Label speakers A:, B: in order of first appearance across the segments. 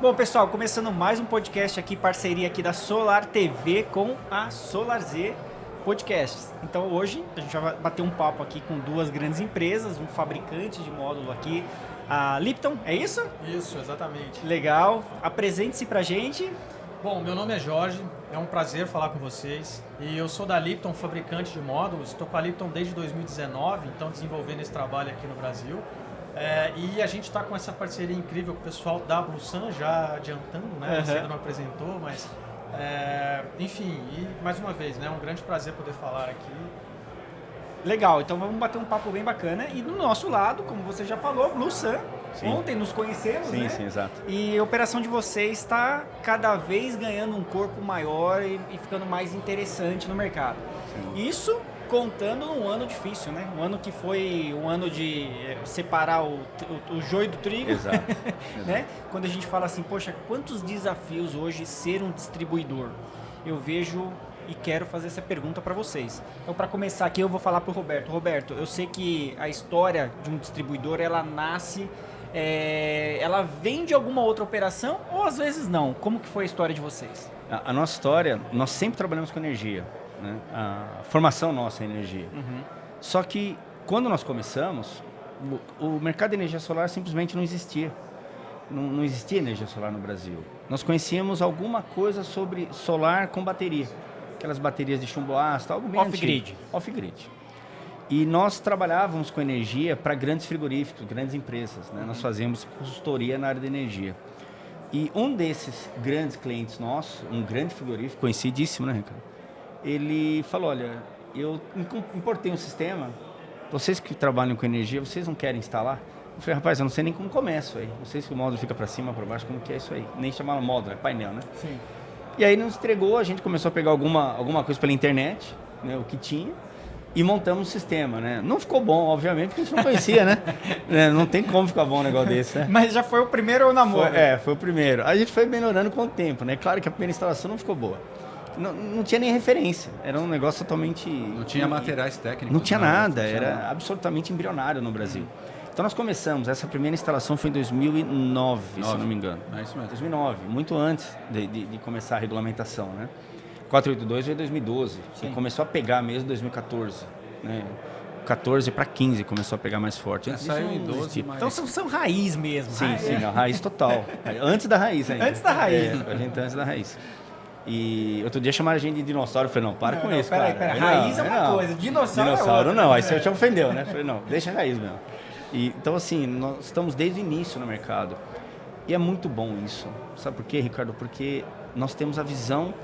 A: Bom, pessoal, começando mais um podcast aqui, parceria aqui da Solar TV com a Solar Z Podcasts. Então hoje a gente vai bater um papo aqui com duas grandes empresas, um fabricante de módulo aqui, a Lipton, é isso?
B: Isso, exatamente.
A: Legal, apresente-se pra gente.
B: Bom, meu nome é Jorge, é um prazer falar com vocês. E eu sou da Lipton, fabricante de módulos, estou com a Lipton desde 2019, então desenvolvendo esse trabalho aqui no Brasil. E a gente está com essa parceria incrível com o pessoal da Blusan, já adiantando, né? Você ainda não apresentou, mas enfim, e mais uma vez, né? Um grande prazer poder falar aqui.
A: Legal, então vamos bater um papo bem bacana. E do nosso lado, como você já falou, Blusan. Ontem nos conhecemos, né?
C: Sim, exato.
A: E a operação de vocês está cada vez ganhando um corpo maior e ficando mais interessante no mercado. Sim. Isso contando num ano difícil, né? Um ano que foi um ano de separar o joio do trigo.
C: Exato.
A: Né? Quando a gente fala assim, poxa, quantos desafios hoje ser um distribuidor? Eu vejo e quero fazer essa pergunta para vocês. Então, para começar aqui, eu vou falar para o Roberto. Roberto, eu sei que a história de um distribuidor, ela nasce... ela vem de alguma outra operação ou às vezes não? Como que foi a história de vocês?
C: A nossa história, nós sempre trabalhamos com energia, né? A formação nossa é energia. Só que quando nós começamos, o mercado de energia solar simplesmente não existia. Não existia energia solar no Brasil. Nós conhecíamos alguma coisa sobre solar com bateria. Aquelas baterias de chumbo ácido, algo bem
A: off-grid.
C: Off-grid. E nós trabalhávamos com energia para grandes frigoríficos, grandes empresas, né? Nós fazíamos consultoria na área de energia. E um desses grandes clientes nossos, um grande frigorífico, conhecidíssimo, né, Ricardo? Ele falou, olha, eu importei um sistema, vocês que trabalham com energia, vocês não querem instalar? Eu falei, rapaz, eu não sei nem como começo aí. Não sei se o módulo fica para cima, para baixo, como que é isso aí. Nem chamava módulo, é painel, né?
A: Sim.
C: E aí nos entregou, a gente começou a pegar alguma coisa pela internet, né, o que tinha. E montamos um sistema, né? Não ficou bom, obviamente, porque a gente não conhecia, né? Não tem como ficar bom um negócio desse, né?
A: Mas já foi o primeiro namoro?
C: Foi o primeiro. A gente foi melhorando com o tempo, né? Claro que a primeira instalação não ficou boa. Não tinha nem referência. Era um negócio totalmente...
D: Não tinha materiais técnicos.
C: Não tinha nada. Era absolutamente embrionário no Brasil. Então nós começamos, essa primeira instalação foi em 2009, se eu não me engano.
D: É isso mesmo.
C: 2009, muito antes de começar a regulamentação, né? 482 veio em 2012, e começou a pegar mesmo em 2014, né? 14 para 15 começou a pegar mais forte. Antes
D: saiu em 12, mas...
A: Então são raiz mesmo.
C: Sim, a raiz total. Antes da raiz ainda.
A: Antes da raiz.
C: A gente antes da raiz. E outro dia chamaram a gente de dinossauro, eu falei, não, para com isso, cara.
A: Pera, raiz é uma coisa, dinossauro é outra.
C: Não, aí você te ofendeu, né? Eu falei, não, deixa a raiz mesmo. Então assim, nós estamos desde o início no mercado. E é muito bom isso. Sabe por quê, Ricardo? Porque nós temos a visão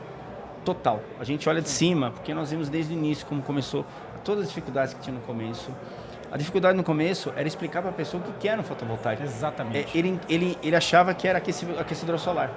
C: total. A gente olha de cima, porque nós vimos desde o início como começou, todas as dificuldades que tinha no começo. A dificuldade no começo era explicar para a pessoa o que era um fotovoltaico.
A: Exatamente.
C: Ele achava que era aquecedor solar.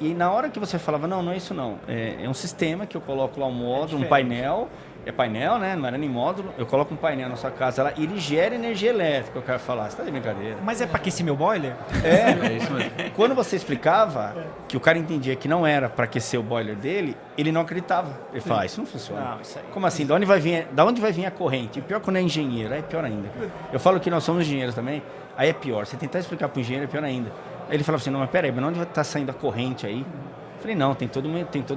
C: E na hora que você falava, não é isso não. É um sistema que eu coloco lá um módulo, um painel. É painel, né? Não era nem módulo. Eu coloco um painel na sua casa lá e ele gera energia elétrica. Eu quero falar, você tá de brincadeira.
A: Mas é para aquecer meu boiler?
C: É isso mesmo. Quando você explicava que o cara entendia que não era para aquecer o boiler dele, ele não acreditava. Ele falava, isso não funciona.
A: Não, isso aí.
C: Como assim? Da onde vai vir a corrente? E pior quando é engenheiro, aí é pior ainda. Eu falo que nós somos engenheiros também, aí é pior. Você tentar explicar para o engenheiro é pior ainda. Aí ele falava assim, não, mas peraí, mas onde vai estar saindo a corrente aí? Eu falei, não, tem toda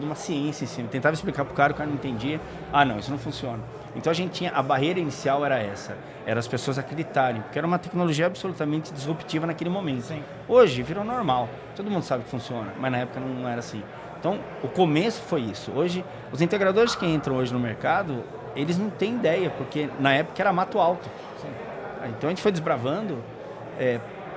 C: uma ciência em cima. Tentava explicar para o cara não entendia. Ah, não, isso não funciona. Então a barreira inicial era essa, era as pessoas acreditarem, porque era uma tecnologia absolutamente disruptiva naquele momento.
A: Sim.
C: Hoje virou normal, todo mundo sabe que funciona, mas na época não era assim. Então o começo foi isso. Hoje, os integradores que entram hoje no mercado, eles não têm ideia, porque na época era mato alto. Sim. Então a gente foi desbravando,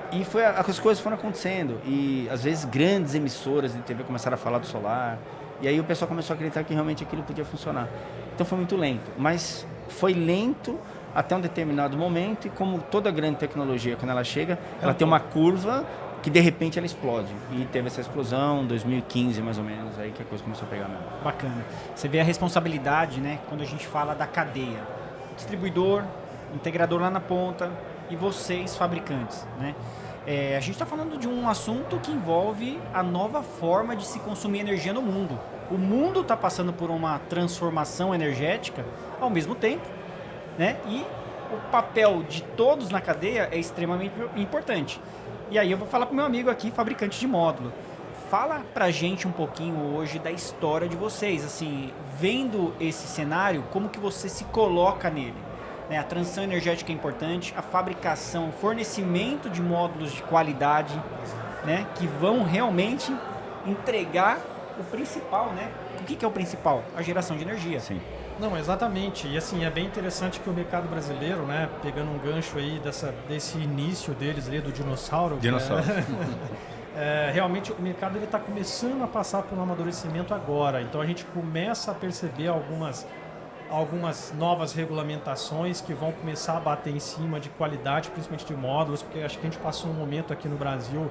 C: e as coisas foram acontecendo, e às vezes grandes emissoras de TV começaram a falar do solar, e aí o pessoal começou a acreditar que realmente aquilo podia funcionar. Então foi muito lento, mas foi lento até um determinado momento, e como toda grande tecnologia, quando ela chega, ela tem uma curva que de repente ela explode. E teve essa explosão em 2015, mais ou menos, aí que a coisa começou a pegar mesmo.
A: Bacana. Você vê a responsabilidade, né, quando a gente fala da cadeia. Distribuidor, integrador lá na ponta e vocês, fabricantes, né? A gente está falando de um assunto que envolve a nova forma de se consumir energia no mundo. O mundo está passando por uma transformação energética ao mesmo tempo, né? E o papel de todos na cadeia é extremamente importante. E aí eu vou falar para o meu amigo aqui, fabricante de módulo. Fala pra gente um pouquinho hoje da história de vocês, assim, vendo esse cenário, como que você se coloca nele? Né? A transição energética é importante, a fabricação, fornecimento de módulos de qualidade, né? Que vão realmente entregar o principal, né? O que é o principal? A geração de energia.
C: Sim.
B: Não, exatamente. E assim, é bem interessante que o mercado brasileiro, né, pegando um gancho aí desse início deles ali do dinossauro. Realmente o mercado está começando a passar por um amadurecimento agora. Então a gente começa a perceber algumas novas regulamentações que vão começar a bater em cima de qualidade, principalmente de módulos, porque acho que a gente passou um momento aqui no Brasil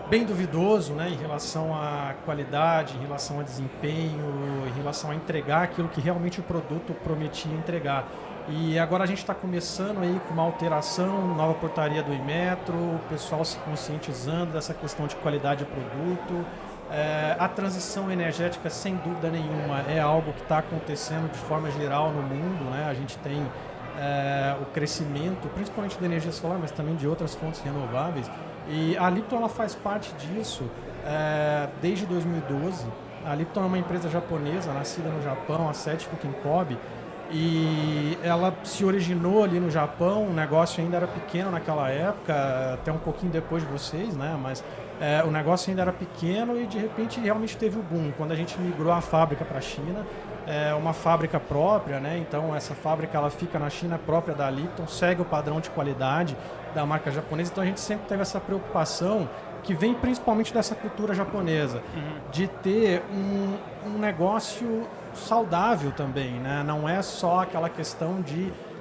B: bem duvidoso, né, em relação à qualidade, em relação a desempenho, em relação a entregar aquilo que realmente o produto prometia entregar. E agora a gente está começando aí com uma alteração, nova portaria do Inmetro, o pessoal se conscientizando dessa questão de qualidade de produto. A transição energética, sem dúvida nenhuma, é algo que está acontecendo de forma geral no mundo, né? A gente tem o crescimento, principalmente da energia solar, mas também de outras fontes renováveis. E a Lipton ela faz parte disso desde 2012. A Lipton é uma empresa japonesa, nascida no Japão, a sede fica em Kobe. E ela se originou ali no Japão, o negócio ainda era pequeno naquela época, até um pouquinho depois de vocês, né? Mas o negócio ainda era pequeno e de repente realmente teve o boom. Quando a gente migrou a fábrica para a China, uma fábrica própria, né? Então essa fábrica ela fica na China, própria da Lipton, segue o padrão de qualidade da marca japonesa. Então a gente sempre teve essa preocupação que vem principalmente dessa cultura japonesa, de ter um negócio saudável também, né? Não é só aquela questão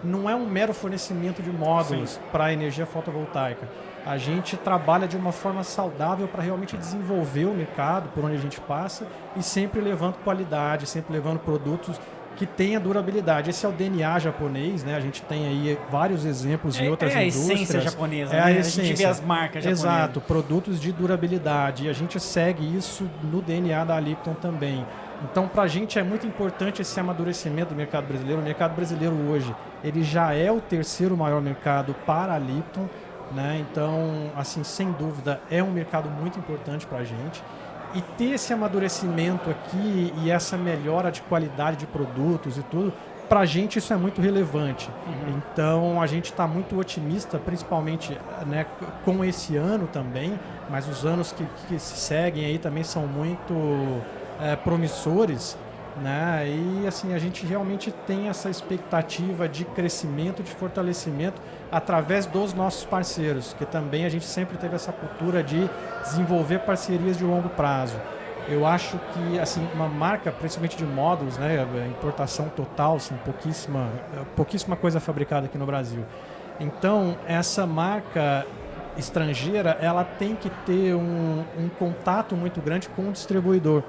B: não é um mero fornecimento de módulos para energia fotovoltaica. A gente trabalha de uma forma saudável para realmente desenvolver o mercado por onde a gente passa e sempre levando qualidade, sempre levando produtos que tenha durabilidade. Esse é o DNA japonês, né? A gente tem aí vários exemplos em outras indústrias.
A: É a essência japonesa, né?
B: A essência.
A: A gente vê as marcas japonesas.
B: Exato, produtos de durabilidade. E a gente segue isso no DNA da Lipton também. Então, para a gente é muito importante esse amadurecimento do mercado brasileiro. O mercado brasileiro hoje, ele já é o terceiro maior mercado para a Lipton, né? Então, assim, sem dúvida, é um mercado muito importante para a gente. E ter esse amadurecimento aqui e essa melhora de qualidade de produtos e tudo, para a gente isso é muito relevante. Então, a gente está muito otimista, principalmente, né, com esse ano também, mas os anos que se seguem aí também são muito promissores, né? E assim, a gente realmente tem essa expectativa de crescimento, de fortalecimento através dos nossos parceiros, que também a gente sempre teve essa cultura de desenvolver parcerias de longo prazo. Eu acho que assim, uma marca, principalmente de módulos, né, importação total, assim, pouquíssima coisa fabricada aqui no Brasil. Então, essa marca estrangeira, ela tem que ter um contato muito grande com o distribuidor.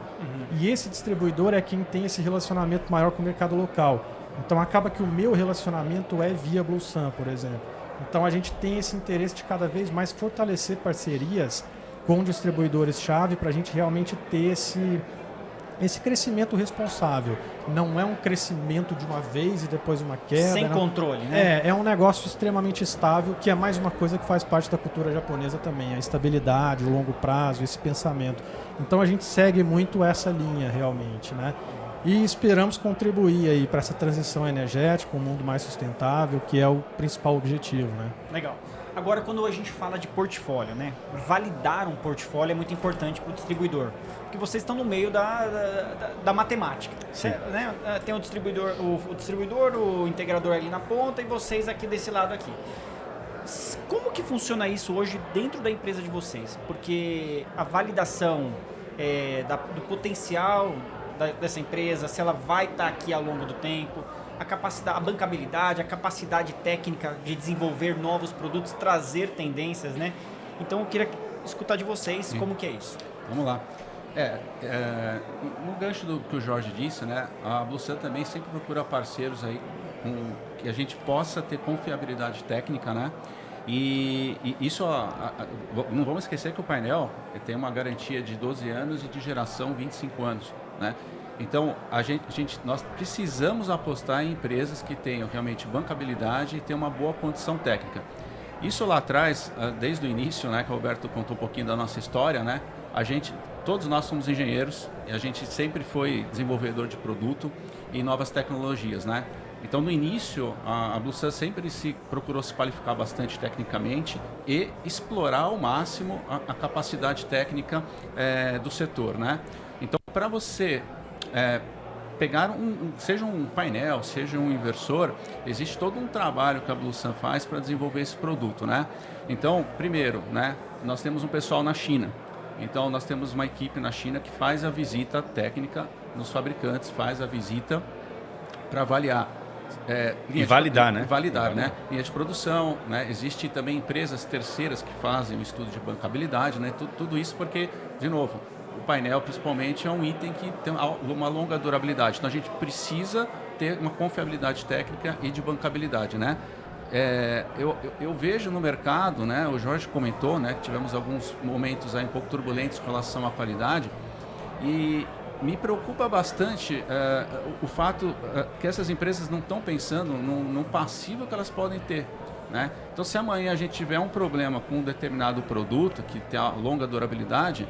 B: E esse distribuidor é quem tem esse relacionamento maior com o mercado local. Então acaba que o meu relacionamento é via Bluesun, por exemplo. Então a gente tem esse interesse de cada vez mais fortalecer parcerias com distribuidores-chave para a gente realmente ter esse crescimento responsável. Não é um crescimento de uma vez e depois uma queda.
A: Sem controle, né?
B: É um negócio extremamente estável, que é mais uma coisa que faz parte da cultura japonesa também. A estabilidade, o longo prazo, esse pensamento. Então a gente segue muito essa linha realmente, né? E esperamos contribuir aí para essa transição energética, um mundo mais sustentável, que é o principal objetivo, né?
A: Legal. Agora, quando a gente fala de portfólio, né? Validar um portfólio é muito importante para o distribuidor, porque vocês estão no meio da matemática. Né? Tem o distribuidor, o integrador ali na ponta e vocês aqui desse lado aqui. Como que funciona isso hoje dentro da empresa de vocês? Porque a validação do potencial dessa empresa, se ela vai estar aqui ao longo do tempo, a capacidade, a bancabilidade, a capacidade técnica de desenvolver novos produtos, trazer tendências, né? Então eu queria escutar de vocês como que é isso.
D: Vamos lá. No gancho do que o Jorge disse, né? A Bluesun também sempre procura parceiros aí que a gente possa ter confiabilidade técnica, né? E isso, não vamos esquecer que o painel tem uma garantia de 12 anos e de geração 25 anos, né? Então, nós precisamos apostar em empresas que tenham realmente bancabilidade e tenham uma boa condição técnica. Isso lá atrás, desde o início, né, que o Roberto contou um pouquinho da nossa história, né, todos nós somos engenheiros e a gente sempre foi desenvolvedor de produto e novas tecnologias, né? Então, no início, a Blusan sempre procurou se qualificar bastante tecnicamente e explorar ao máximo a capacidade técnica do setor, né? Então, para você pegar seja um painel, seja um inversor, existe todo um trabalho que a Blusan faz para desenvolver esse produto, né? Então, primeiro, né, nós temos um pessoal na China. Então, nós temos uma equipe na China que faz a visita técnica nos fabricantes, faz a visita para avaliar.
C: E validar, né?
D: Validar, né? Linha de produção, né? Existem também empresas terceiras que fazem o estudo de bancabilidade, né? Tudo isso porque, de novo, o painel principalmente é um item que tem uma longa durabilidade. Então a gente precisa ter uma confiabilidade técnica e de bancabilidade, né? Eu vejo no mercado, né? O Jorge comentou, né? Que tivemos alguns momentos aí um pouco turbulentos com relação à qualidade e me preocupa bastante o fato que essas empresas não estão pensando no passivo que elas podem ter, né? Então, se amanhã a gente tiver um problema com um determinado produto que tem a longa durabilidade,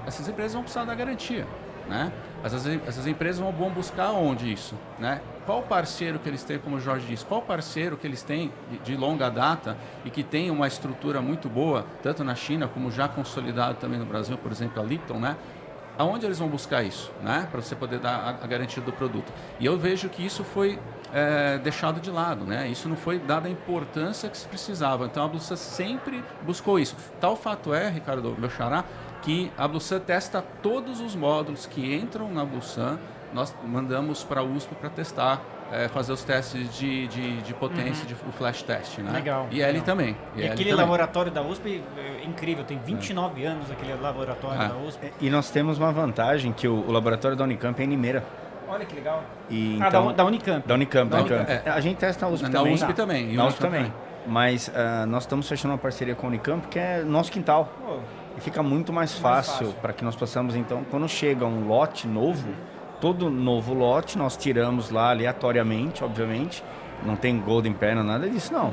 D: essas empresas vão precisar da garantia, né? Essas empresas vão buscar onde isso, né? Qual parceiro que eles têm, como o Jorge disse, qual parceiro que eles têm de longa data e que tem uma estrutura muito boa, tanto na China como já consolidado também no Brasil, por exemplo, a Lipton, né? Aonde eles vão buscar isso, né? Para você poder dar a garantia do produto. E eu vejo que isso foi deixado de lado, né? Isso não foi dada a importância que se precisava. Então a Blusan sempre buscou isso. Tal fato Ricardo, meu xará, que a Blusan testa todos os módulos que entram na Blusan, nós mandamos para a USP para testar, fazer os testes de potência, o flash test, né?
A: Legal.
D: E ele também.
A: E aquele laboratório da USP é incrível, tem 29 anos aquele laboratório da USP.
C: E nós temos uma vantagem que o laboratório da Unicamp é em Limeira.
A: Olha que legal.
C: E, então,
A: da Unicamp.
C: Da Unicamp. A gente testa na USP também.
D: Na USP também.
C: Na USP também. Mas nós estamos fechando uma parceria com a Unicamp, que é nosso quintal. E fica muito mais fácil para que nós possamos, então, quando chega um lote novo, todo novo lote nós tiramos lá aleatoriamente, obviamente. Não tem golden panel, nada disso, não.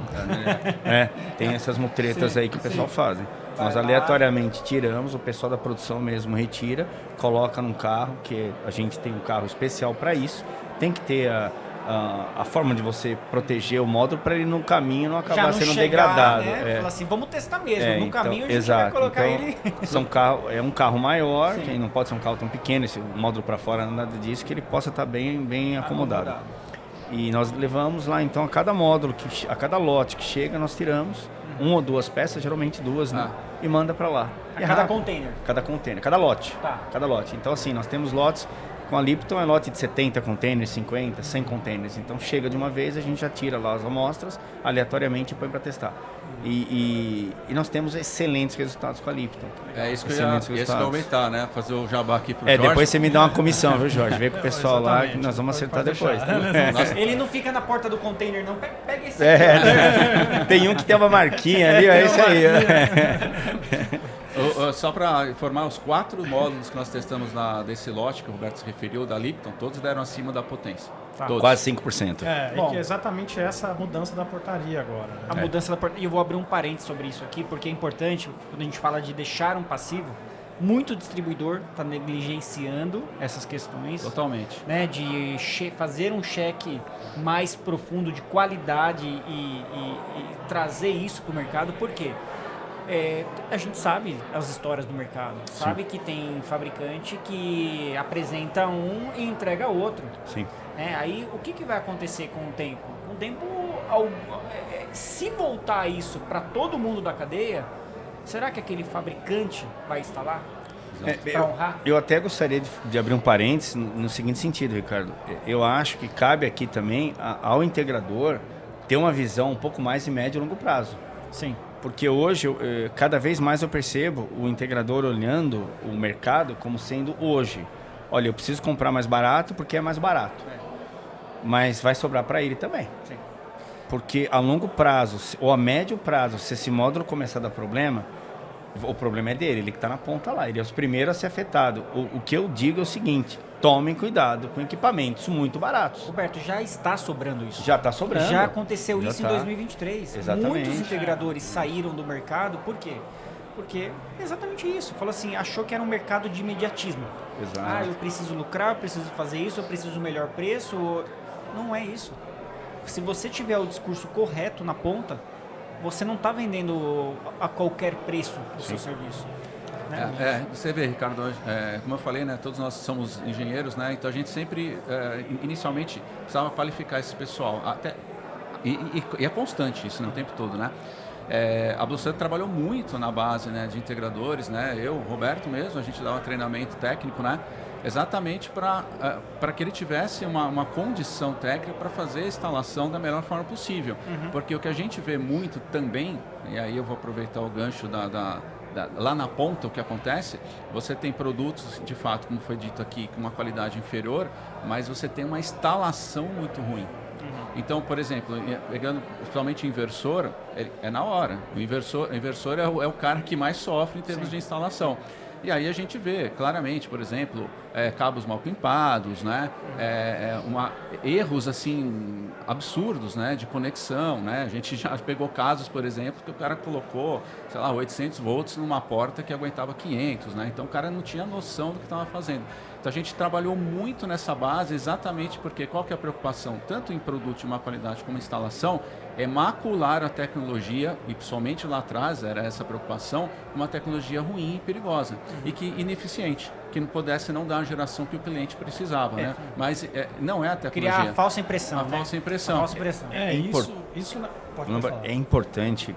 C: Tem essas mutretas aí que o pessoal faz. Nós aleatoriamente tiramos, o pessoal da produção mesmo retira, coloca num carro, que a gente tem um carro especial para isso. Tem que ter a forma de você proteger o módulo para ele no caminho não acabar sendo degradado.
A: Né? Fala assim, vamos testar mesmo. No caminho a gente
C: exato.
A: vai colocar ele.
C: É um carro maior, que não pode ser um carro tão pequeno, esse módulo para fora, nada disso, que ele possa estar bem acomodado. E nós levamos lá, então, a cada módulo, a cada lote que chega, nós tiramos uma ou duas peças, geralmente duas, né? E manda para lá.
A: Cada container?
C: Cada container, cada lote.
A: Tá.
C: Cada lote. Então, assim, nós temos lotes, com a Lipton é lote de 70 containers, 50, 100 containers. Então, chega de uma vez, a gente já tira lá as amostras, aleatoriamente, e põe para testar. E nós temos excelentes resultados com a Lipton.
D: Isso que eu ia aumentar, né? Fazer o jabá aqui pro Jorge.
C: Depois você me dá uma comissão, viu, Jorge? Vem com o pessoal lá, que nós vamos acertar depois.
A: Ele não fica na porta do container, não. Pega esse.
C: Tem um que tem uma marquinha ali, é isso aí.
D: Só para informar, os 4 módulos que nós testamos desse lote que o Roberto se referiu, da Lipton, todos deram acima da potência. Todos.
C: Quase 5%.
B: E que é exatamente essa mudança da portaria agora. Né?
A: A mudança da portaria. E eu vou abrir um parênteses sobre isso aqui, porque é importante, quando a gente fala de deixar um passivo, muito distribuidor está negligenciando essas questões.
D: Totalmente.
A: Né, de fazer um cheque mais profundo de qualidade e trazer isso para o mercado. Por quê? A gente sabe as histórias do mercado. Sim. Sabe que tem fabricante que apresenta um e entrega outro.
C: Sim.
A: Aí o que vai acontecer com o tempo? Com o tempo, se voltar isso para todo mundo da cadeia, será que aquele fabricante vai instalar? Para honrar?
C: Eu até gostaria de abrir um parênteses no seguinte sentido, Ricardo. Eu acho que cabe aqui também ao integrador ter uma visão um pouco mais de médio e longo prazo.
A: Sim.
C: Porque hoje, cada vez mais eu percebo o integrador olhando o mercado como sendo hoje. Olha, eu preciso comprar mais barato porque é mais barato. Mas vai sobrar para ele também.
A: Sim.
C: Porque a longo prazo, ou a médio prazo, se esse módulo começar a dar problema, o problema é dele, ele que está na ponta lá. Ele é os primeiros a ser afetado. O que eu digo é o seguinte, tomem cuidado com equipamentos muito baratos.
A: Roberto, já está sobrando isso.
C: Já está sobrando.
A: Já aconteceu
C: Já
A: isso
C: tá.
A: em 2023.
C: Exatamente.
A: Muitos integradores saíram do mercado, por quê? Porque é exatamente isso. Falou assim, achou que era um mercado de imediatismo.
C: Exato.
A: Ah, eu preciso lucrar, eu preciso fazer isso, eu preciso do melhor preço. Não é isso. Se você tiver o discurso correto na ponta, você não está vendendo a qualquer preço o seu serviço. Né?
D: Você vê, Ricardo, como eu falei, né, todos nós somos engenheiros, né, então a gente sempre, inicialmente, precisava qualificar esse pessoal. E é constante isso, né, o tempo todo, né? A Bluesat trabalhou muito na base, né, de integradores, né? Eu, Roberto mesmo, a gente dava treinamento técnico, né? Exatamente para que ele tivesse uma condição técnica para fazer a instalação da melhor forma possível. Porque o que a gente vê muito também, e aí eu vou aproveitar o gancho lá na ponta, o que acontece, você tem produtos, de fato, como foi dito aqui, com uma qualidade inferior, mas você tem uma instalação muito ruim. Então, por exemplo, pegando principalmente o inversor, é na hora. O inversor é o cara que mais sofre em termos de instalação. E aí a gente vê claramente, por exemplo, cabos mal pimpados, né? Erros assim absurdos, né? De conexão, né? A gente já pegou casos, por exemplo, que o cara colocou, sei lá, 800 volts numa porta que aguentava 500, né? Então o cara não tinha noção do que estava fazendo. Então a gente trabalhou muito nessa base exatamente porque qual que é a preocupação, tanto em produto de má qualidade como instalação, é macular a tecnologia, e somente lá atrás era essa preocupação, uma tecnologia ruim e perigosa, e que ineficiente, que não pudesse não dar a geração que o cliente precisava, né? Mas não é a tecnologia.
A: Criar a falsa impressão,
D: A falsa impressão.
A: A falsa impressão.
B: Pode falar.
C: É importante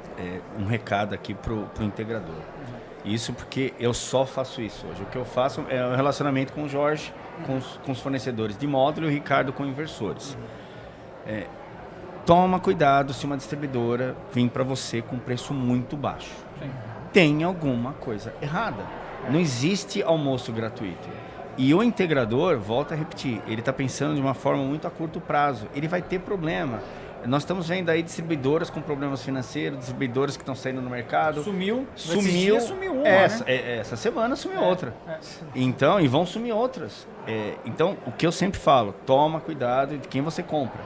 C: um recado aqui para o integrador. Isso porque eu só faço isso hoje. O que eu faço é o relacionamento com o Jorge, com os fornecedores de módulo e o Ricardo com inversores. Toma cuidado se uma distribuidora vir para você com preço muito baixo.
A: Sim.
C: Tem alguma coisa errada. Não existe almoço gratuito. E o integrador, volta a repetir, ele está pensando de uma forma muito a curto prazo. Ele vai ter problema. Nós estamos vendo aí distribuidoras com problemas financeiros, distribuidoras que estão saindo no mercado.
A: Sumiu uma,
C: essa,
A: né?
C: Essa semana sumiu outra. Então, e vão sumir outras. Então, o que eu sempre falo, toma cuidado de quem você compra.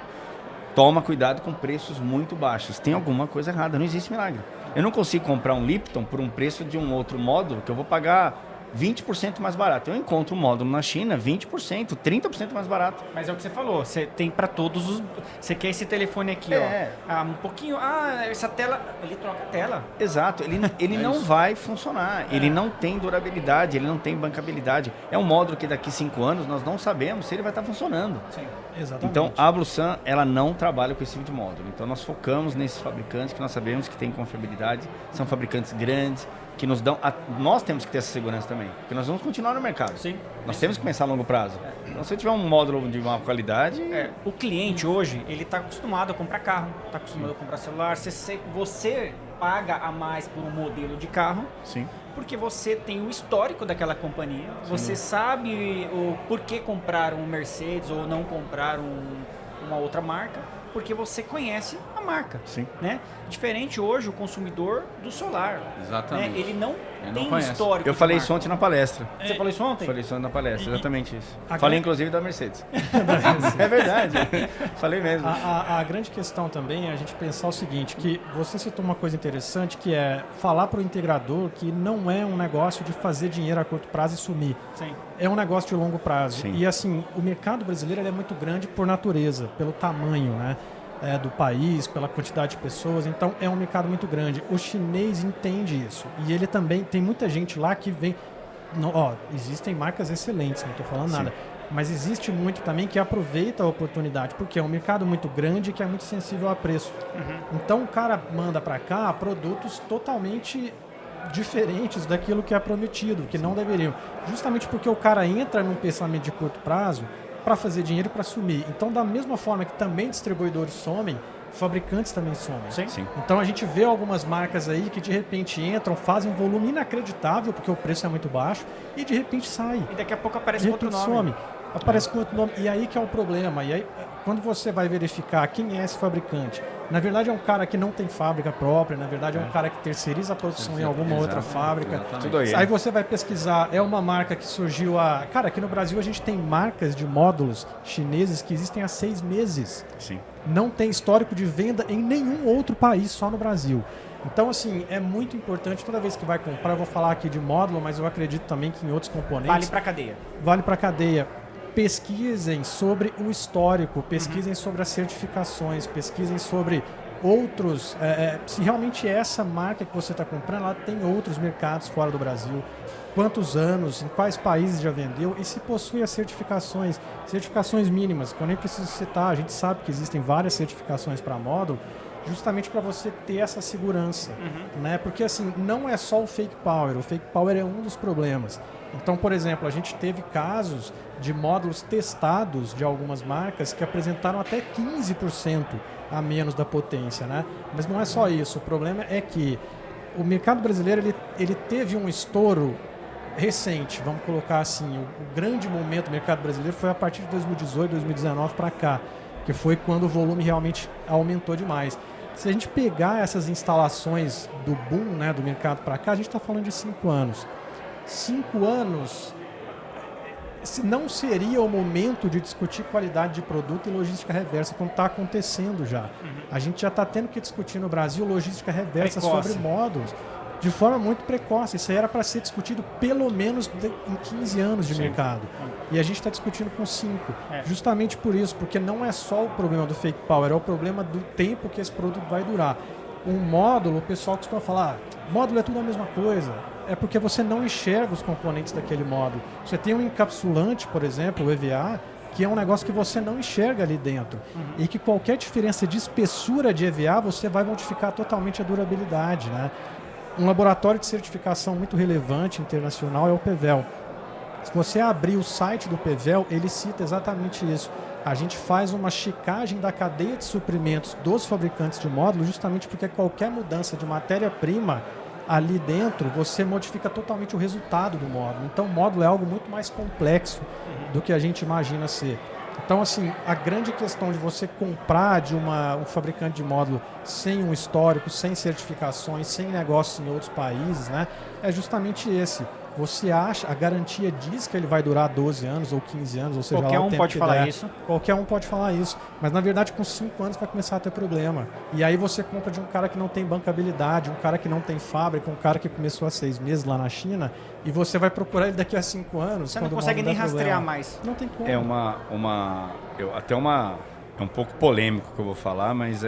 C: Toma cuidado com preços muito baixos. Tem alguma coisa errada, não existe milagre. Eu não consigo comprar um Lipton por um preço de um outro módulo que eu vou pagar 20% mais barato. Eu encontro um módulo na China 20%, 30% mais barato.
A: Mas é o que você falou, você tem para todos os... Você quer esse telefone aqui, ó. Um pouquinho... essa tela... Ele troca a tela.
C: Exato. Ele não vai funcionar. Ele não tem durabilidade, ele não tem bancabilidade. É um módulo que daqui 5 anos nós não sabemos se ele vai estar funcionando.
A: Sim.
B: Exatamente.
C: Então, a Bluesun, ela não trabalha com esse tipo de módulo. Então, nós focamos nesses fabricantes que nós sabemos que têm confiabilidade. São fabricantes grandes, que nos dão... Nós temos que ter essa segurança também, porque nós vamos continuar no mercado.
A: Sim.
C: Nós temos que pensar a longo prazo. Então, se tiver um módulo de uma qualidade...
A: O cliente hoje, ele está acostumado a comprar carro, está acostumado a comprar celular. Você paga a mais por um modelo de carro,
C: Sim.
A: porque você tem o histórico daquela companhia, você sabe o porquê comprar um Mercedes ou não comprar uma outra marca, porque você conhece a marca.
C: Sim.
A: Né? Diferente hoje o consumidor do solar.
D: Exatamente.
A: Né? Ele não tem
D: conhece.
A: histórico.
C: Eu
A: de
C: falei
A: marca.
C: isso ontem na palestra.
A: Você falou isso ontem?
C: Falei isso ontem na palestra, exatamente isso.
B: a
C: Falei
B: grande-
C: inclusive da Mercedes. É verdade. Falei mesmo.
B: A grande questão também é a gente pensar o seguinte, que você citou uma coisa interessante, que é falar para o integrador que não é um negócio de fazer dinheiro a curto prazo e sumir.
A: Sim.
B: É um negócio de longo prazo.
C: Sim.
B: E assim, o mercado brasileiro ele é muito grande por natureza, pelo tamanho, né? Do país, pela quantidade de pessoas, então é um mercado muito grande. O chinês entende isso e ele também, tem muita gente lá que vem, existem marcas excelentes, não estou falando nada, mas existe muito também que aproveita a oportunidade, porque é um mercado muito grande que é muito sensível a preço. Então o cara manda para cá produtos totalmente diferentes daquilo que é prometido, que não deveriam, justamente porque o cara entra num pensamento de curto prazo para fazer dinheiro e para sumir. Então, da mesma forma que também distribuidores somem, fabricantes também somem.
C: Sim.
B: Então, a gente vê algumas marcas aí que de repente entram, fazem um volume inacreditável, porque o preço é muito baixo, e de repente sai.
A: E daqui a pouco aparece
B: De
A: outro
B: repente
A: nome.
B: some. Aparece com outro nome. E aí que é o problema. E aí, quando você vai verificar quem é esse fabricante, na verdade é um cara que não tem fábrica própria, na verdade é um cara que terceiriza a produção em alguma outra fábrica.
C: Tudo aí.
B: Aí você vai pesquisar, é uma marca que surgiu Cara, aqui no Brasil a gente tem marcas de módulos chineses que existem há 6 meses.
C: Sim.
B: Não tem histórico de venda em nenhum outro país, só no Brasil. Então, assim, é muito importante, toda vez que vai comprar, eu vou falar aqui de módulo, mas eu acredito também que em outros componentes...
A: Vale para cadeia.
B: Vale para cadeia. Pesquisem sobre o histórico, pesquisem sobre as certificações, pesquisem sobre outros... se realmente essa marca que você está comprando, ela tem outros mercados fora do Brasil, quantos anos, em quais países já vendeu e se possui as certificações mínimas, que eu nem preciso citar, a gente sabe que existem várias certificações para módulo, justamente para você ter essa segurança, né? Porque assim, não é só o fake power é um dos problemas. Então, por exemplo, a gente teve casos de módulos testados de algumas marcas que apresentaram até 15% a menos da potência, né? Mas não é só isso, o problema é que o mercado brasileiro ele teve um estouro recente, vamos colocar assim, o grande momento do mercado brasileiro foi a partir de 2018, 2019 para cá, que foi quando o volume realmente aumentou demais. Se a gente pegar essas instalações do boom, né, do mercado para cá, a gente está falando de 5 anos. 5 anos não seria o momento de discutir qualidade de produto e logística reversa, como está acontecendo já. A gente já está tendo que discutir no Brasil logística reversa sobre módulos de forma muito precoce. Isso aí era para ser discutido pelo menos em 15 anos de mercado. E a gente está discutindo com 5. Justamente por isso, porque não é só o problema do fake power, é o problema do tempo que esse produto vai durar. Um módulo, o pessoal costuma falar, módulo é tudo a mesma coisa. É porque você não enxerga os componentes daquele módulo. Você tem um encapsulante, por exemplo, o EVA, que é um negócio que você não enxerga ali dentro. E que qualquer diferença de espessura de EVA, você vai modificar totalmente a durabilidade, né? Um laboratório de certificação muito relevante internacional é o PEVEL. Se você abrir o site do PEVEL, ele cita exatamente isso. A gente faz uma checagem da cadeia de suprimentos dos fabricantes de módulos, justamente porque qualquer mudança de matéria-prima ali dentro, você modifica totalmente o resultado do módulo. Então, o módulo é algo muito mais complexo do que a gente imagina ser. Então, assim, a grande questão de você comprar de um fabricante de módulo sem um histórico, sem certificações, sem negócios em outros países, né, é justamente esse. Você acha, a garantia diz que ele vai durar 12 anos ou 15 anos, ou seja,
A: qualquer um pode falar isso.
B: Qualquer um pode falar isso. Mas, na verdade, com 5 anos vai começar a ter problema. E aí você compra de um cara que não tem bancabilidade, um cara que não tem fábrica, um cara que começou há 6 meses lá na China, e você vai procurar ele daqui a 5 anos.
A: Você não consegue nem rastrear mais.
B: Não tem como.
C: É é um pouco polêmico que eu vou falar, mas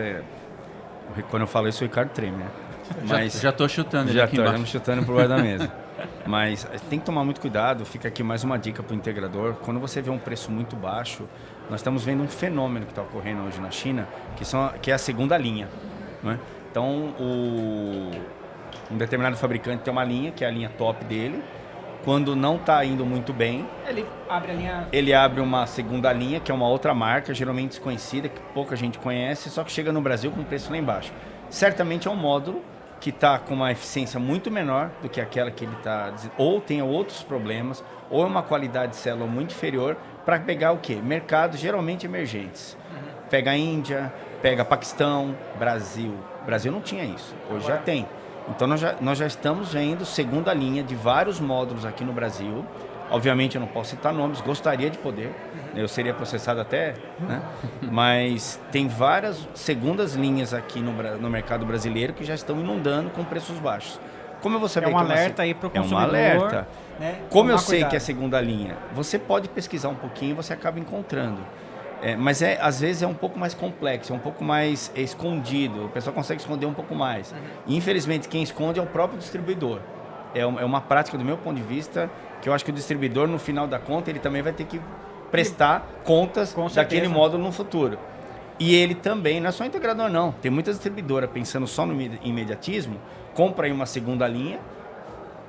C: quando eu falo isso, o Ricardo treme, né? Mas
D: já estou chutando ele
C: já
D: aqui
C: tô,
D: embaixo.
C: já me chutando pro baixo da mesa. Mas tem que tomar muito cuidado. Fica aqui mais uma dica para o integrador. Quando você vê um preço muito baixo, nós estamos vendo um fenômeno que está ocorrendo hoje na China, que é a segunda linha, né? Então, um determinado fabricante tem uma linha, que é a linha top dele. Quando não está indo muito bem, ele abre uma segunda linha, que é uma outra marca, geralmente desconhecida, que pouca gente conhece, só que chega no Brasil com preço lá embaixo. Certamente é um módulo que está com uma eficiência muito menor do que aquela que ele está, ou tem outros problemas, ou é uma qualidade de célula muito inferior, para pegar o quê? Mercados geralmente emergentes. Pega a Índia, pega Paquistão, Brasil. Brasil não tinha isso, hoje já tem. Então nós já estamos vendo segunda linha de vários módulos aqui no Brasil. Obviamente eu não posso citar nomes, gostaria de poder, eu seria processado até, né? Mas tem várias segundas linhas aqui no mercado brasileiro que já estão inundando com preços baixos. Como eu vou saber
A: um alerta aí para o consumidor.
C: É um alerta.
A: Né?
C: Como eu sei que é segunda linha, você pode pesquisar um pouquinho e você acaba encontrando. Mas às vezes é um pouco mais complexo, é um pouco mais escondido, o pessoal consegue esconder um pouco mais. E, infelizmente, quem esconde é o próprio distribuidor. É uma prática, do meu ponto de vista, que eu acho que o distribuidor, no final da conta, ele também vai ter que prestar contas daquele módulo no futuro. E ele também, não é só integrador não, tem muitas distribuidoras pensando só no imediatismo, compra aí uma segunda linha,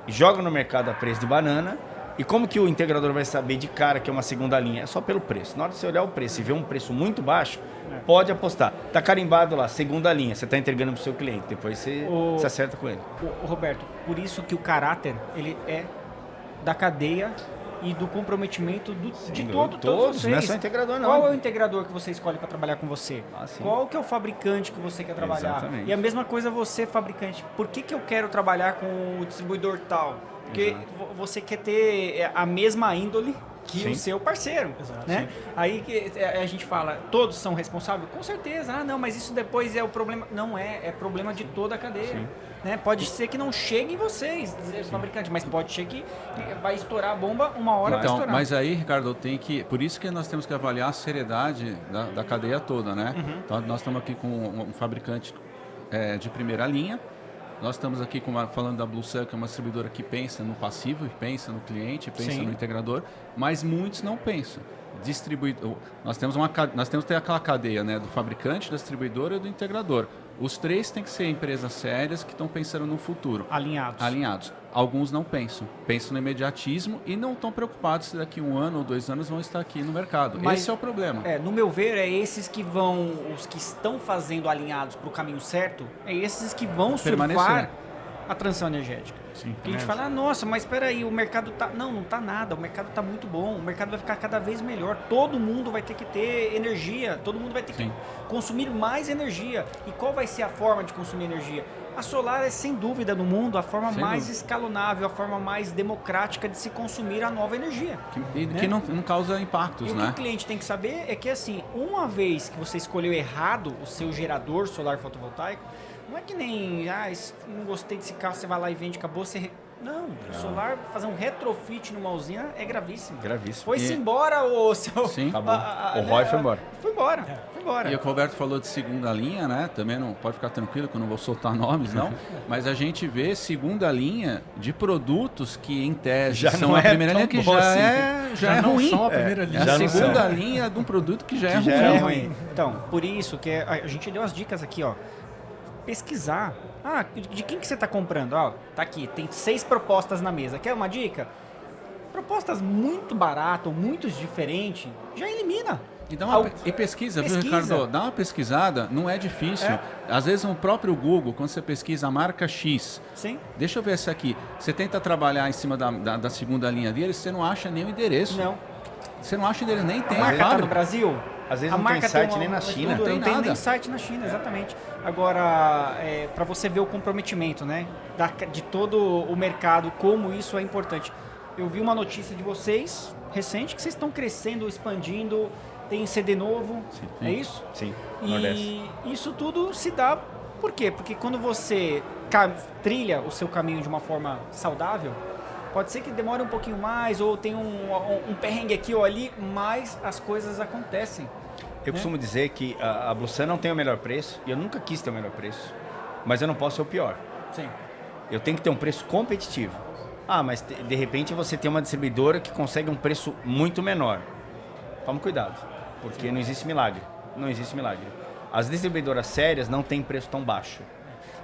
C: joga no mercado a preço de banana, e como que o integrador vai saber de cara que é uma segunda linha? É só pelo preço. Na hora de você olhar o preço e ver um preço muito baixo, pode apostar. Está carimbado lá, segunda linha, você está entregando para o seu cliente, depois você acerta com ele.
A: Roberto, por isso que o caráter, ele é da cadeia e do comprometimento de
C: todos
A: vocês.
C: Não é só integrador, não.
A: Qual é o integrador que você escolhe para trabalhar com você?
C: Sim.
A: Qual que é o fabricante que você quer trabalhar?
C: Exatamente.
A: E a mesma coisa você, fabricante. Por que eu quero trabalhar com o distribuidor tal? Porque você quer ter a mesma índole que o seu parceiro, né? Aí que a gente fala, todos são responsáveis? Com certeza. Ah, não, mas isso depois é o problema. Não é problema de toda a cadeia. Né? Pode ser que não chegue em vocês, fabricante, mas pode ser que vai estourar a bomba uma hora para estourar.
D: Mas aí, Ricardo, por isso que nós temos que avaliar a seriedade da cadeia toda, né? Então, nós estamos aqui com um fabricante de primeira linha. Nós estamos aqui falando da BlueSun, que é uma distribuidora que pensa no passivo, pensa no cliente, pensa no integrador, mas muitos não pensam. Nós temos que ter aquela cadeia, né, do fabricante, da distribuidora e do integrador. Os três têm que ser empresas sérias que estão pensando no futuro. Alinhados. Alguns não pensam no imediatismo e não estão preocupados se daqui 1 ano ou 2 anos vão estar aqui no mercado. Esse é o problema.
A: No meu ver, esses que os que estão fazendo alinhados para o caminho certo, esses que vão surfar a transição energética.
C: Sim,
A: porque a gente fala, nossa, mas espera aí, o mercado tá... Não tá nada, o mercado tá muito bom, o mercado vai ficar cada vez melhor, todo mundo vai ter que ter energia, todo mundo vai ter que consumir mais energia. E qual vai ser a forma de consumir energia? A solar é, sem dúvida, no mundo, a forma mais escalonável, a forma mais democrática de se consumir a nova energia.
D: Que não causa impactos,
A: e o que o cliente tem que saber é que, assim, uma vez que você escolheu errado o seu gerador solar fotovoltaico, não é que nem, não gostei desse carro, você vai lá e vende, acabou, você... Não, o solar, fazer um retrofit numa usina é gravíssimo. Foi-se embora o seu...
C: Sim, acabou. O ROI foi embora.
A: Foi embora.
D: E o Roberto falou de segunda linha, né? Também não pode ficar tranquilo que eu não vou soltar nomes, não. Mas a gente vê segunda linha de produtos que, em tese,
C: já
D: são a primeira linha, que já é ruim.
B: São a primeira linha.
D: A segunda linha de um produto que já é ruim.
A: Então, por isso que a gente deu as dicas aqui, ó. Pesquisar. De quem que você está comprando? Tá aqui, tem 6 propostas na mesa. Quer uma dica? Propostas muito baratas ou muito diferentes, já elimina.
D: E pesquisa, viu, Ricardo? Dá uma pesquisada, não é difícil. Às vezes no próprio Google, quando você pesquisa a marca X, deixa eu ver essa aqui, você tenta trabalhar em cima da segunda linha deles, você não acha nem o endereço.
A: Não.
D: Você não acha endereço, nem tem.
A: A marca está no Brasil?
C: Às vezes não tem site nem na China.
A: Não tem nem site na China, exatamente. Agora, para você ver o comprometimento, né, de todo o mercado, como isso é importante. Eu vi uma notícia de vocês, recente, que vocês estão crescendo, expandindo, tem CD novo, é isso?
C: Sim,
A: e isso tudo se dá, por quê? Porque quando você trilha o seu caminho de uma forma saudável, pode ser que demore um pouquinho mais, ou tem um perrengue aqui ou ali, mas as coisas acontecem.
C: Eu costumo dizer que a BlueSun não tem o melhor preço, e eu nunca quis ter o melhor preço, mas eu não posso ser o pior.
A: Sim.
C: Eu tenho que ter um preço competitivo. Mas de repente você tem uma distribuidora que consegue um preço muito menor. Tome cuidado, porque não existe milagre. Não existe milagre. As distribuidoras sérias não têm preço tão baixo.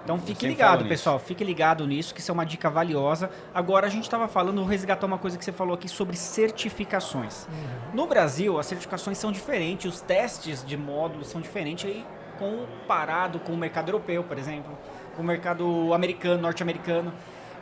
A: Então fique ligado, pessoal, fique ligado nisso, que isso é uma dica valiosa. Agora a gente estava falando, vou resgatar uma coisa que você falou aqui sobre certificações. No Brasil, as certificações são diferentes, os testes de módulos são diferentes aí, comparado com o mercado europeu, por exemplo, com o mercado americano, norte-americano.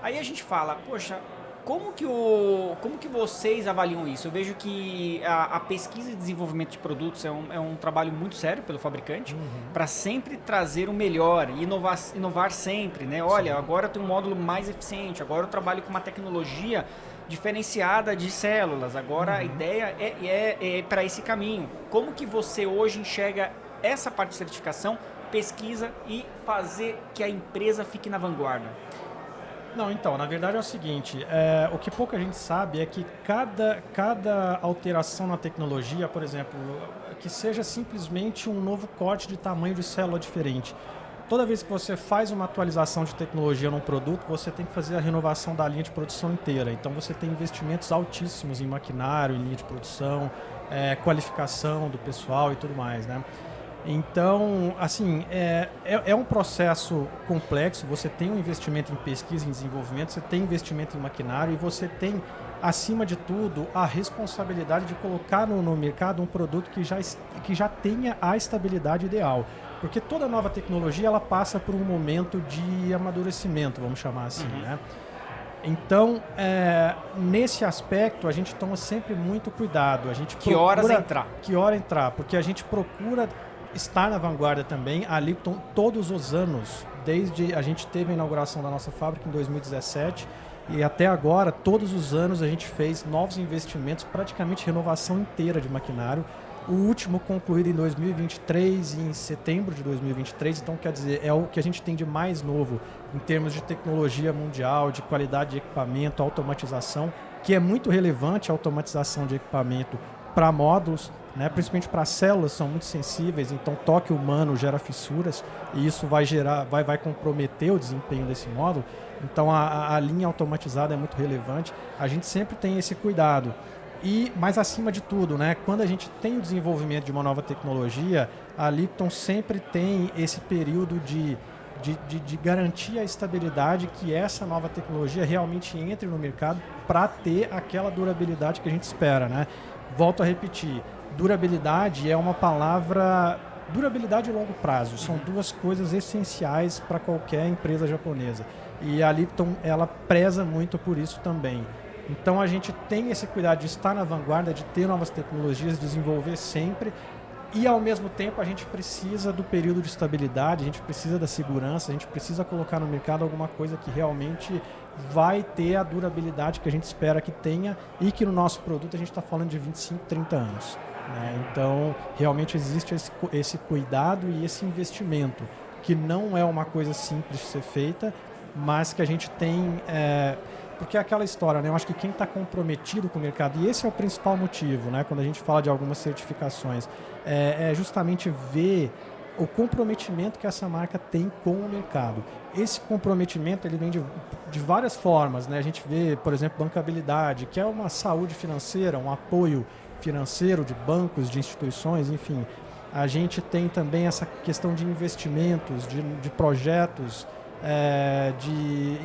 A: Aí a gente fala, poxa, como que vocês avaliam isso? Eu vejo que a pesquisa e desenvolvimento de produtos é um trabalho muito sério pelo fabricante, para sempre trazer o melhor e inovar sempre, né? Olha, agora eu tenho um módulo mais eficiente, agora eu trabalho com uma tecnologia diferenciada de células, agora a ideia é para esse caminho. Como que você hoje enxerga essa parte de certificação, pesquisa e fazer que a empresa fique na vanguarda?
B: Não, então, na verdade é o seguinte, o que pouca gente sabe é que cada alteração na tecnologia, por exemplo, que seja simplesmente um novo corte de tamanho de célula diferente. Toda vez que você faz uma atualização de tecnologia num produto, você tem que fazer a renovação da linha de produção inteira. Então você tem investimentos altíssimos em maquinário, em linha de produção, qualificação do pessoal e tudo mais, né? Então, assim, é um processo complexo, você tem um investimento em pesquisa e desenvolvimento, você tem investimento em maquinário e você tem, acima de tudo, a responsabilidade de colocar no mercado um produto que já tenha a estabilidade ideal. Porque toda nova tecnologia ela passa por um momento de amadurecimento, vamos chamar assim, né? Então, nesse aspecto, a gente toma sempre muito cuidado. A gente
A: Que horas entrar?
B: Que hora entrar, porque a gente procura estar na vanguarda também. A Lipton, todos os anos, desde a gente teve a inauguração da nossa fábrica em 2017 e até agora, todos os anos a gente fez novos investimentos, praticamente renovação inteira de maquinário. O último concluído em 2023, em setembro de 2023, então quer dizer, é o que a gente tem de mais novo em termos de tecnologia mundial, de qualidade de equipamento, automatização, que é muito relevante a automatização de equipamento para módulos, né? Principalmente para células, são muito sensíveis, então toque humano gera fissuras e isso vai comprometer o desempenho desse módulo. Então a linha automatizada é muito relevante, a gente sempre tem esse cuidado. Mas acima de tudo, né, quando a gente tem o desenvolvimento de uma nova tecnologia, a Lipton sempre tem esse período de garantir a estabilidade que essa nova tecnologia realmente entre no mercado para ter aquela durabilidade que a gente espera, né? Volto a repetir, durabilidade é uma palavra... Durabilidade e longo prazo são duas coisas essenciais para qualquer empresa japonesa. E a Lipton, ela preza muito por isso também. Então a gente tem esse cuidado de estar na vanguarda, de ter novas tecnologias, desenvolver sempre e ao mesmo tempo a gente precisa do período de estabilidade, a gente precisa da segurança, a gente precisa colocar no mercado alguma coisa que realmente vai ter a durabilidade que a gente espera que tenha e que no nosso produto a gente está falando de 25, 30 anos. Né? Então realmente existe esse cuidado e esse investimento que não é uma coisa simples de ser feita, mas que a gente tem... Porque é aquela história, né? Eu acho que quem está comprometido com o mercado, e esse é o principal motivo, né? Quando a gente fala de algumas certificações, é justamente ver o comprometimento que essa marca tem com o mercado. Esse comprometimento ele vem de várias formas, né? A gente vê, por exemplo, bancabilidade, que é uma saúde financeira, um apoio financeiro de bancos, de instituições, enfim. A gente tem também essa questão de investimentos, de projetos, de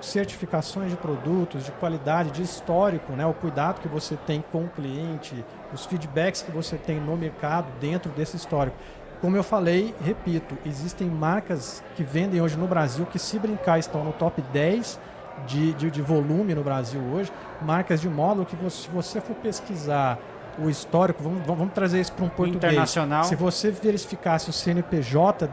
B: certificações de produtos, de qualidade, de histórico, né? O cuidado que você tem com o cliente, os feedbacks que você tem no mercado dentro desse histórico. Como eu falei, repito, existem marcas que vendem hoje no Brasil que, se brincar, estão no top 10 de volume no Brasil hoje, marcas de módulo que se você for pesquisar o histórico, vamos trazer isso para um português.
A: Internacional.
B: Se você verificasse o CNPJ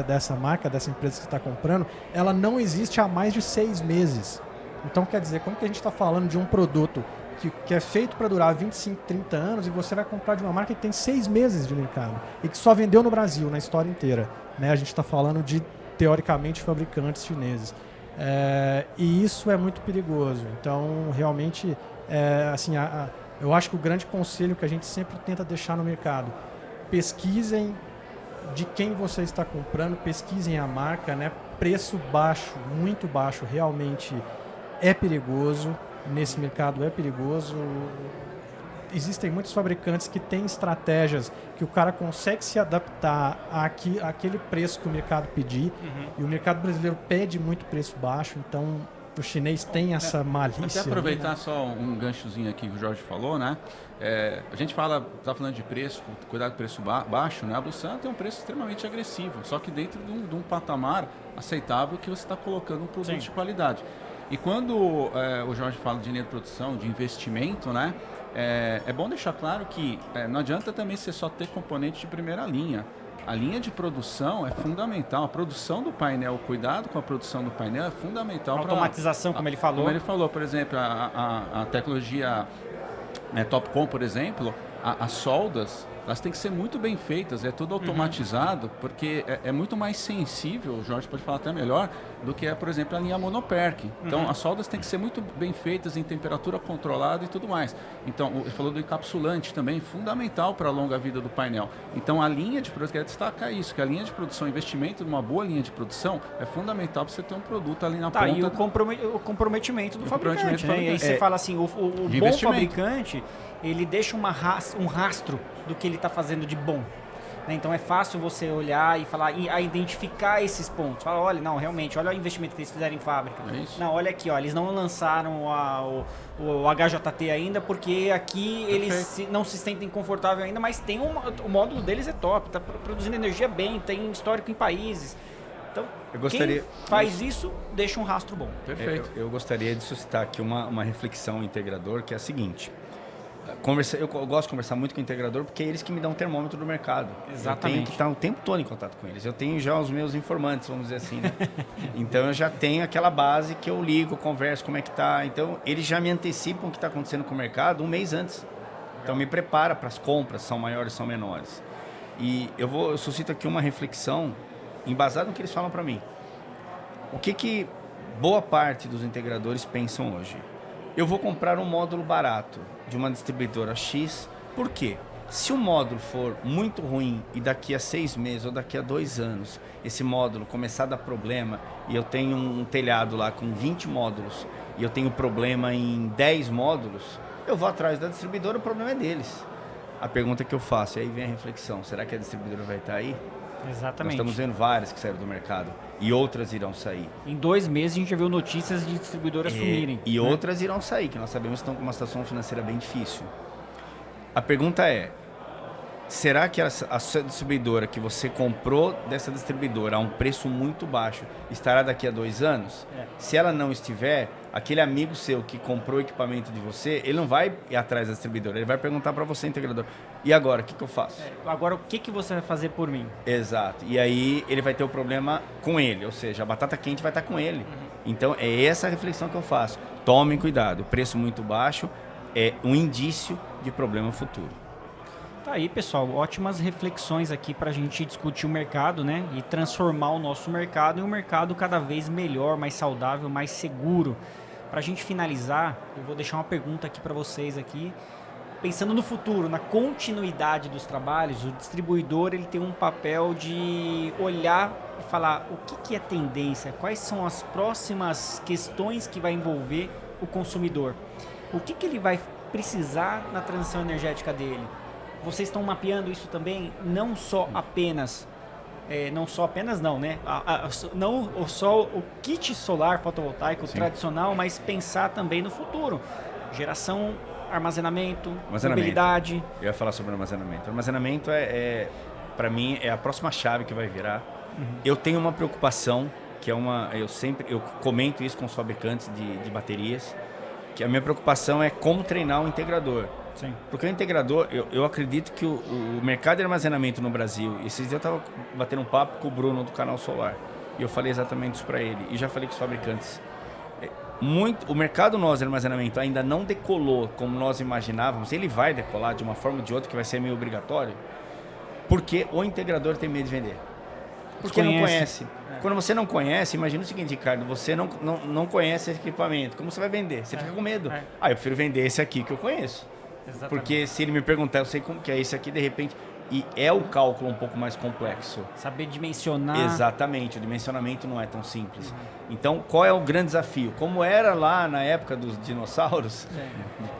B: dessa marca, dessa empresa que você está comprando, ela não existe há mais de 6 meses. Então, quer dizer, como que a gente está falando de um produto que é feito para durar 25, 30 anos e você vai comprar de uma marca que tem 6 meses de mercado e que só vendeu no Brasil, na história inteira. Né? A gente está falando de, teoricamente, fabricantes chineses. E isso é muito perigoso. Então, realmente, eu acho que o grande conselho que a gente sempre tenta deixar no mercado, pesquisem de quem você está comprando, pesquisem a marca, né? Preço baixo, muito baixo, realmente é perigoso, nesse mercado é perigoso. Existem muitos fabricantes que têm estratégias que o cara consegue se adaptar àquele preço que o mercado pedir, e o mercado brasileiro pede muito preço baixo, então... O chinês tem essa malícia.
D: Até aproveitar
B: né?
D: Só um ganchozinho aqui que o Jorge falou, né? A gente está falando de preço, cuidado com preço baixo, né? A Blusan tem um preço extremamente agressivo, só que dentro de um patamar aceitável que você está colocando um produto de qualidade. E quando o Jorge fala de linha de produção, de investimento, né? É bom deixar claro que não adianta também você só ter componente de primeira linha. A linha de produção é fundamental. A produção do painel, o cuidado com a produção do painel é fundamental.
A: A automatização, como ele falou.
D: Como ele falou, por exemplo, a tecnologia Topcon, por exemplo, as soldas, elas têm que ser muito bem feitas, é tudo automatizado, porque é muito mais sensível, o Jorge pode falar até melhor, do que, por exemplo, a linha Monoperk. Então, as soldas têm que ser muito bem feitas, em temperatura controlada e tudo mais. Então, ele falou do encapsulante também, fundamental para a longa vida do painel. Então, a linha de produção, quero destacar isso, que a linha de produção, investimento numa boa linha de produção é fundamental para você ter um produto ali na ponta.
A: E o comprometimento do fabricante. Né? E aí você fala assim, o bom fabricante, ele deixa um rastro do que ele está fazendo de bom. Né? Então é fácil você olhar e falar, identificar esses pontos. Fala, olha, não, realmente, olha o investimento que eles fizeram em fábrica. Não, olha aqui, ó, eles não lançaram o HJT ainda, porque aqui eles não se sentem confortáveis ainda, mas tem o módulo deles é top, está produzindo energia bem, tem histórico em países. Então,
C: Eu gostaria-
A: quem faz isso, deixa um rastro bom.
D: Perfeito.
C: Eu gostaria de suscitar aqui uma reflexão integrador, que é a seguinte. Eu gosto de conversar muito com o integrador porque é eles que me dão um termômetro do mercado.
A: Exatamente.
C: Eu tenho que estar o tempo todo em contato com eles. Eu tenho já os meus informantes, vamos dizer assim, né? Então eu já tenho aquela base que eu ligo, converso, como é que tá. Então eles já me antecipam o que está acontecendo com o mercado um mês antes. Então me prepara para as compras, são maiores, são menores. E eu suscito aqui uma reflexão embasada no que eles falam para mim. O que boa parte dos integradores pensam hoje? Eu vou comprar um módulo barato de uma distribuidora X. Por quê? Se o módulo for muito ruim e daqui a 6 meses ou daqui a 2 anos esse módulo começar a dar problema e eu tenho um telhado lá com 20 módulos e eu tenho problema em 10 módulos, eu vou atrás da distribuidora, o problema é deles. A pergunta que eu faço, e aí vem a reflexão, será que a distribuidora vai estar aí? Nós
A: Exatamente.
C: estamos vendo várias que saíram do mercado e outras irão sair.
A: Em 2 meses a gente já viu notícias de distribuidoras sumirem.
C: E
A: né?
C: outras irão sair, que nós sabemos que estão com uma situação financeira bem difícil. A pergunta é, será que a sua distribuidora que você comprou dessa distribuidora a um preço muito baixo estará daqui a 2 anos?
A: É.
C: Se ela não estiver, aquele amigo seu que comprou o equipamento de você, ele não vai ir atrás da distribuidora, ele vai perguntar para você, integrador, e agora, o que eu faço?
A: Agora, o que você vai fazer por mim?
C: Exato. E aí ele vai ter o problema com ele, ou seja, a batata quente vai estar com ele. Então é essa a reflexão que eu faço. Tomem cuidado, o preço muito baixo é um indício de problema futuro.
A: Tá aí, pessoal, ótimas reflexões aqui para a gente discutir o mercado, né? E transformar o nosso mercado em um mercado cada vez melhor, mais saudável, mais seguro. Para a gente finalizar, eu vou deixar uma pergunta aqui para vocês aqui. Pensando no futuro, na continuidade dos trabalhos, o distribuidor ele tem um papel de olhar e falar o que é tendência, quais são as próximas questões que vai envolver o consumidor, o que ele vai precisar na transição energética dele. Vocês estão mapeando isso também, não só apenas, não só o kit solar fotovoltaico tradicional, mas pensar também no futuro, geração, armazenamento, mobilidade.
C: Eu ia falar sobre armazenamento. Armazenamento para mim, é a próxima chave que vai virar. Eu tenho uma preocupação, que é eu comento isso com os fabricantes de baterias, que a minha preocupação é como treinar o integrador.
A: Sim.
C: Porque o integrador, eu acredito que o mercado de armazenamento no Brasil, esses dias eu estava batendo um papo com o Bruno do Canal Solar, e eu falei exatamente isso para ele, e já falei com os fabricantes. O mercado nosso de armazenamento ainda não decolou como nós imaginávamos. Ele vai decolar de uma forma ou de outra, que vai ser meio obrigatório, porque o integrador tem medo de vender. Porque não conhece. Quando você não conhece, imagina o seguinte, Ricardo, você não conhece esse equipamento, como você vai vender? Você fica com medo. Eu prefiro vender esse aqui que eu conheço.
A: Exatamente.
C: Porque se ele me perguntar, eu sei como que é esse aqui, de repente... E é o cálculo um pouco mais complexo.
A: Saber dimensionar.
C: Exatamente, o dimensionamento não é tão simples. Então, qual é o grande desafio? Como era lá na época dos dinossauros...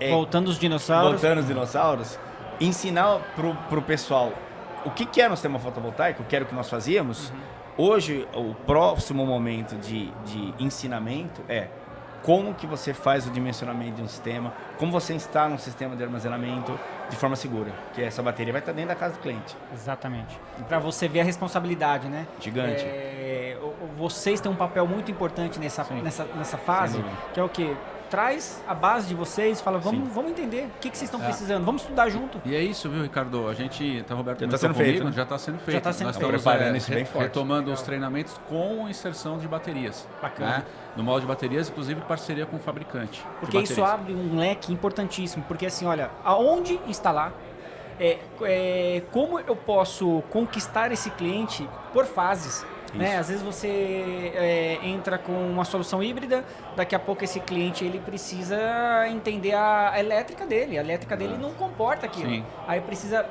A: Voltando os dinossauros.
C: Ensinar pro pessoal o que era um sistema fotovoltaico, que era o que nós fazíamos. Hoje, o próximo momento de ensinamento é como que você faz o dimensionamento de um sistema, como você instala um sistema de armazenamento de forma segura, que essa bateria vai estar dentro da casa do cliente.
A: Exatamente. Para você ver a responsabilidade, né?
C: Gigante.
A: Vocês têm um papel muito importante nessa fase, que é o quê? Traz a base de vocês, fala, vamos entender o que vocês estão precisando, vamos estudar junto.
D: E é isso, viu, Ricardo? A gente, Roberto,
C: já está sendo feito, né?
D: Já está sendo feito.
A: Já tá sendo
D: Nós
A: feito.
D: estamos
C: preparando isso bem forte.
D: retomando os treinamentos com inserção de baterias.
A: Bacana.
D: Né? No modo de baterias, inclusive parceria com o fabricante.
A: Porque isso abre um leque importantíssimo, porque assim, olha, aonde instalar, como eu posso conquistar esse cliente por fases. Né? Às vezes você entra com uma solução híbrida, daqui a pouco esse cliente ele precisa entender a elétrica dele. A elétrica dele não comporta aquilo.
D: Sim.
A: Aí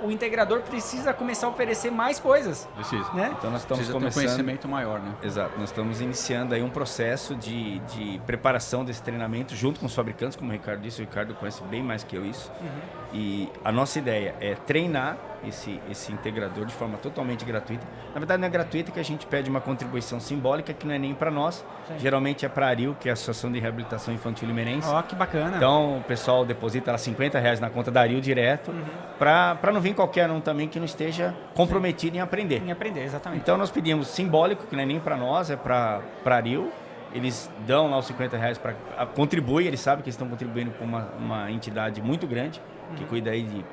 A: o integrador precisa começar a oferecer mais coisas.
D: Precisa.
A: Né?
C: Então nós estamos
D: Precisa ter um
C: começando...
D: conhecimento maior, né?
C: Exato, nós estamos iniciando aí um processo de preparação desse treinamento junto com os fabricantes, como o Ricardo disse, o Ricardo conhece bem mais que eu isso. E a nossa ideia é treinar esse integrador de forma totalmente gratuita. Na verdade, não é gratuita, que a gente pede uma contribuição simbólica, que não é nem para nós.
A: Sim.
C: Geralmente é para a ARIL, que é a Associação de Reabilitação Infantil Limerense.
A: Ó, que bacana.
C: Então, o pessoal deposita lá R$50 na conta da ARIL direto, para não vir qualquer um também que não esteja comprometido em aprender.
A: Em aprender, exatamente.
C: Então, nós pedimos simbólico, que não é nem para nós, é para a ARIL. Eles dão lá os R$50 para contribuir, eles sabem que estão contribuindo com uma entidade muito grande, que cuida aí de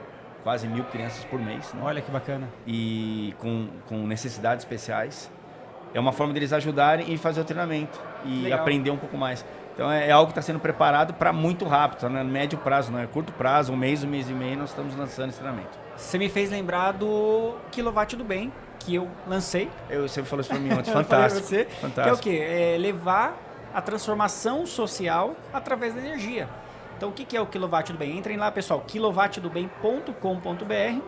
C: quase 1.000 crianças por mês. Né?
A: Olha que bacana.
C: E com necessidades especiais. É uma forma deles ajudarem e fazer o treinamento e
A: Legal.
C: aprender um pouco mais. Então é algo que está sendo preparado para muito rápido, tá no médio prazo, não é curto prazo, um mês e meio nós estamos lançando esse treinamento.
A: Você me fez lembrar do Quilowatt do Bem, que eu lancei.
C: Você falou isso para mim ontem,
A: Eu falei pra
C: fantástico.
A: você,
C: Fantástico.
A: que é o quê? É levar a transformação social através da energia. Então, o que é o Quilowatt do Bem? Entrem lá, pessoal, quilowattdobem.com.br.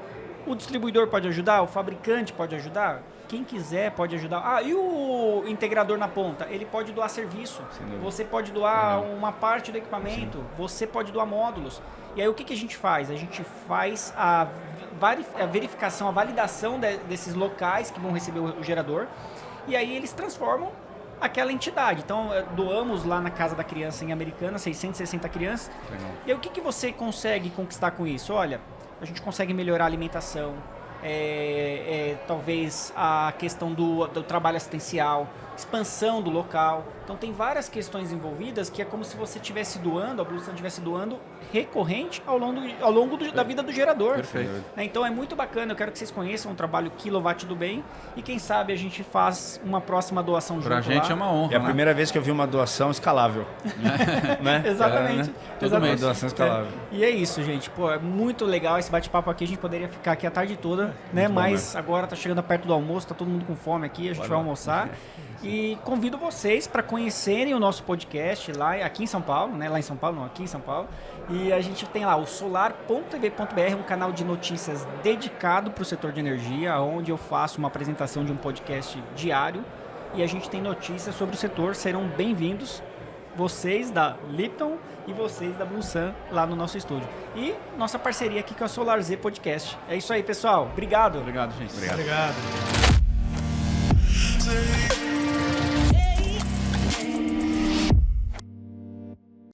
A: O distribuidor pode ajudar, o fabricante pode ajudar, quem quiser pode ajudar. Ah, e o integrador na ponta? Ele pode doar serviço. Você pode doar uma parte do equipamento, você pode doar módulos. E aí, o que a gente faz? A gente faz a verificação, a validação desses locais que vão receber o gerador. E aí, eles transformam aquela entidade. Então, doamos lá na Casa da Criança em Americana, 660 crianças.
D: Legal.
A: E aí, o que você consegue conquistar com isso? Olha, a gente consegue melhorar a alimentação, talvez a questão do trabalho assistencial, expansão do local. Então, tem várias questões envolvidas que é como se você estivesse doando, a Blue Sun estivesse doando recorrente ao longo da vida do gerador.
D: Perfeito.
A: Né? Então, é muito bacana. Eu quero que vocês conheçam o trabalho Quilowatt do Bem e quem sabe a gente faz uma próxima doação junto
D: Pra gente
A: lá.
D: é uma honra,
C: É a
D: né?
C: primeira vez que eu vi uma doação escalável. Né?
A: Exatamente.
C: Uma doação escalável.
A: E é isso, gente. Pô, é muito legal esse bate-papo aqui. A gente poderia ficar aqui a tarde toda, né?
C: Muito bom,
A: Mas agora tá chegando perto do almoço, tá todo mundo com fome aqui, a gente vai almoçar. E convido vocês para conhecerem o nosso podcast aqui em São Paulo, né? Lá em São Paulo, não, aqui em São Paulo. E a gente tem lá o solar.tv.br, um canal de notícias dedicado para o setor de energia, onde eu faço uma apresentação de um podcast diário. E a gente tem notícias sobre o setor, serão bem-vindos vocês da Lipton e vocês da Blue Sun lá no nosso estúdio. E nossa parceria aqui com a Solar Z Podcast. É isso aí, pessoal. Obrigado.
D: Obrigado, gente.
C: Obrigado.
B: Obrigado.